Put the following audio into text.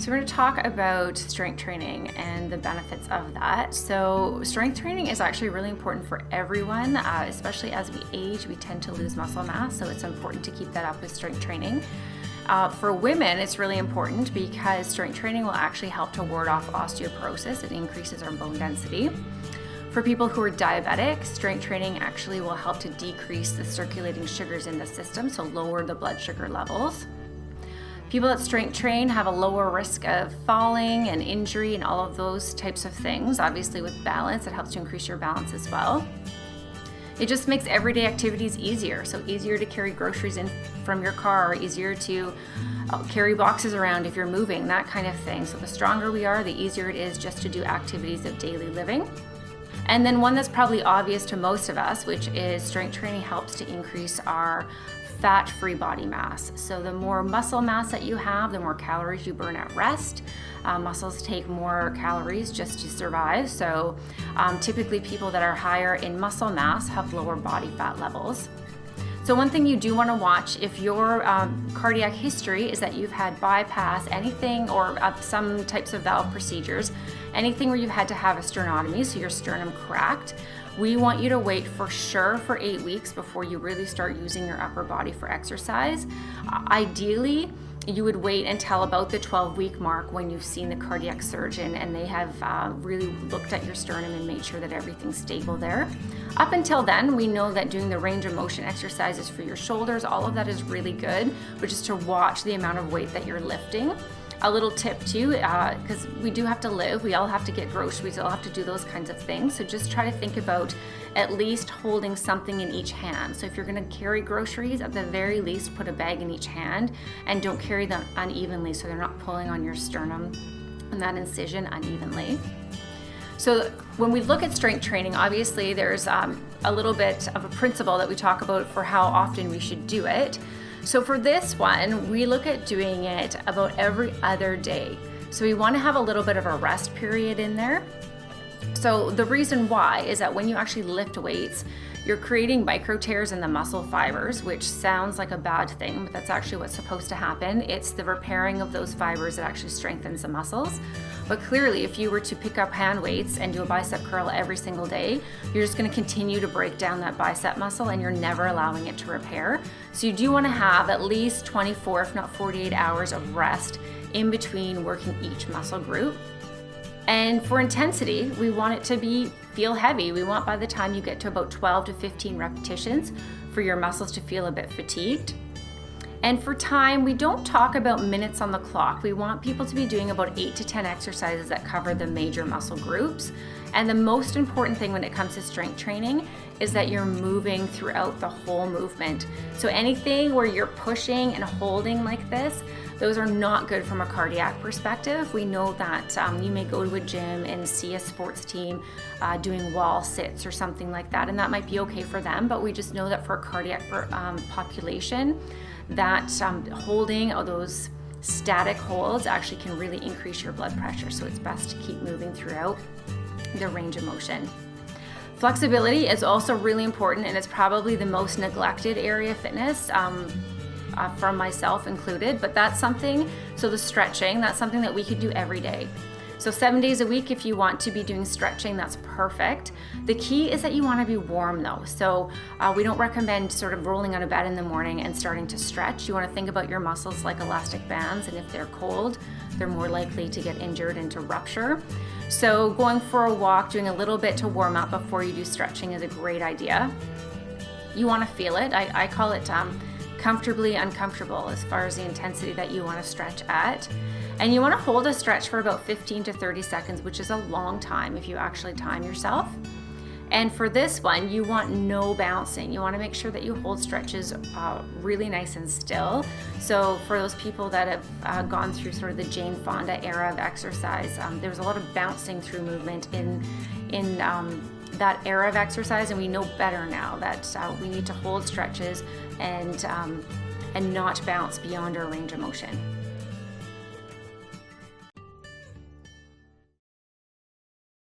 So we're going to talk about strength training and the benefits of that. So strength training is actually really important for everyone, especially as we age, we tend to lose muscle mass. So it's important to keep that up with strength training. For women, it's really important because strength training will actually help to ward off osteoporosis. It increases our bone density. For people who are diabetic, strength training actually will help to decrease the circulating sugars in the system, so lower the blood sugar levels. People that strength train have a lower risk of falling and injury and all of those types of things. Obviously with balance, it helps to increase your balance as well. It just makes everyday activities easier. So easier to carry groceries in from your car, easier to carry boxes around if you're moving, that kind of thing. So the stronger we are, the easier it is just to do activities of daily living. And then one that's probably obvious to most of us, which is strength training helps to increase our fat-free body mass. So the more muscle mass that you have, the more calories you burn at rest. Muscles take more calories just to survive. So typically people that are higher in muscle mass have lower body fat levels. So one thing you do want to watch if your cardiac history is that you've had bypass, anything, or some types of valve procedures, anything where you've had to have a sternotomy, so your sternum cracked, we want you to wait for sure for 8 weeks before you really start using your upper body for exercise. Ideally, you would wait until about the 12-week mark when you've seen the cardiac surgeon and they have really looked at your sternum and made sure that everything's stable there. Up until then, we know that doing the range of motion exercises for your shoulders, all of that is really good, but just to watch the amount of weight that you're lifting. A little tip too, because we do have to live, we all have to get groceries, we all have to do those kinds of things. So just try to think about at least holding something in each hand. So if you're going to carry groceries, at the very least put a bag in each hand and don't carry them unevenly so they're not pulling on your sternum and that incision unevenly. So when we look at strength training, obviously there's a little bit of a principle that we talk about for how often we should do it. So for this one, we look at doing it about every other day. So we want to have a little bit of a rest period in there. So the reason why is that when you actually lift weights, you're creating micro tears in the muscle fibers, which sounds like a bad thing, but that's actually what's supposed to happen. It's the repairing of those fibers that actually strengthens the muscles. But clearly, if you were to pick up hand weights and do a bicep curl every single day, you're just going to continue to break down that bicep muscle and you're never allowing it to repair. So you do want to have at least 24, if not 48 hours of rest in between working each muscle group. And for intensity, we want it to feel heavy. We want by the time you get to about 12 to 15 repetitions for your muscles to feel a bit fatigued. And for time, we don't talk about minutes on the clock. We want people to be doing about 8 to 10 exercises that cover the major muscle groups. And the most important thing when it comes to strength training is that you're moving throughout the whole movement. So anything where you're pushing and holding like this, those are not good from a cardiac perspective. We know that you may go to a gym and see a sports team doing wall sits or something like that, and that might be okay for them, but we just know that for a cardiac population, that holding of those static holds actually can really increase your blood pressure. So it's best to keep moving throughout the range of motion. Flexibility is also really important, and it's probably the most neglected area of fitness. From myself included, but that's something, so the stretching, that's something that we could do every day. So 7 days a week, if you want to be doing stretching, that's perfect. The key is that you want to be warm though. So we don't recommend sort of rolling out of bed in the morning and starting to stretch. You want to think about your muscles like elastic bands, and if they're cold, they're more likely to get injured and to rupture. So going for a walk, doing a little bit to warm up before you do stretching is a great idea. You want to feel it. I call it comfortably uncomfortable as far as the intensity that you want to stretch at. And you want to hold a stretch for about 15 to 30 seconds, which is a long time if you actually time yourself. And for this one, you want no bouncing. You want to make sure that you hold stretches really nice and still. So for those people that have gone through sort of the Jane Fonda era of exercise, there was a lot of bouncing through movement in that era of exercise, and we know better now that we need to hold stretches and not bounce beyond our range of motion.